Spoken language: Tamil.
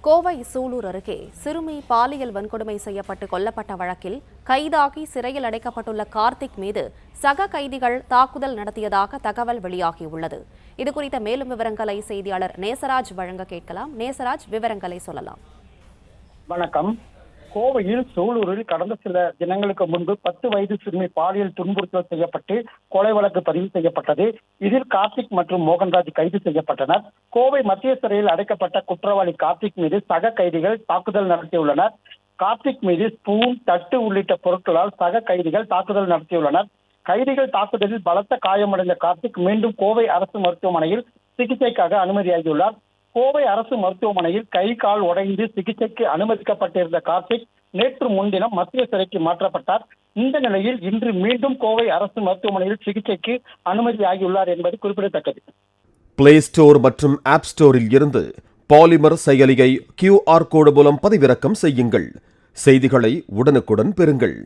கோவை சூலூர் அருகே சிறுமி பாலியல் வன்கொடுமை செய்யப்பட்டு கொல்லப்பட்ட வழக்கில் கைதாகி சிறையில் அடைக்கப்பட்டுள்ள கார்த்திக் மீது சக கைதிகள் தாக்குதல் நடத்தியதாக தகவல் வெளியாகியுள்ளது. இதுகுறித்த மேலும் விவரங்களை செய்தியாளர் நேசராஜ் வழங்க கேட்கலாம். நேசராஜ், விவரங்களை சொல்லலாம். வணக்கம். கோவையில் சூலூரில் கடந்த சில தினங்களுக்கு முன்பு 10 வயது சிறுமி பாலியல் துன்புறுத்தல் செய்யப்பட்டு கொலை வழக்கு பதிவு செய்யப்பட்டது. இதில் கார்த்திக் மற்றும் மோகன்ராஜ் கைது செய்யப்பட்டனர். கோவை மத்திய சிறையில் அடைக்கப்பட்ட குற்றவாளி கார்த்திக் மீது சக கைதிகள் தாக்குதல் நடத்தியுள்ளனர். கார்த்திக் மீது ஸ்பூன், தட்டு உள்ளிட்ட பொருட்களால் சக கைதிகள் தாக்குதல் நடத்தியுள்ளனர். கைதிகள் தாக்குதலில் பலத்த காயமடைந்த கார்த்திக் மீண்டும் கோவை அரசு மருத்துவமனையில் சிகிச்சைக்காக அனுமதியாகியுள்ளார். கோவை அரசு மருத்துவமனையில் கை கால் உடைந்து சிகிச்சைக்கு அனுமதிக்கப்பட்டிருந்த கார்த்திக் நேற்று முன்தினம் மத்திய சிறைக்கு மாற்றப்பட்டார். இந்த நிலையில் இன்று மீண்டும் கோவை அரசு மருத்துவமனையில் சிகிச்சைக்கு அனுமதியாகியுள்ளார் என்பது குறிப்பிடத்தக்கது. பிளே ஸ்டோர் மற்றும் ஆப் ஸ்டோரில் இருந்து பாலிமர் செயலியை QR கோடு மூலம் பதிவிறக்கம் செய்யுங்கள். செய்திகளை உடனுக்குடன் பெறுங்கள்.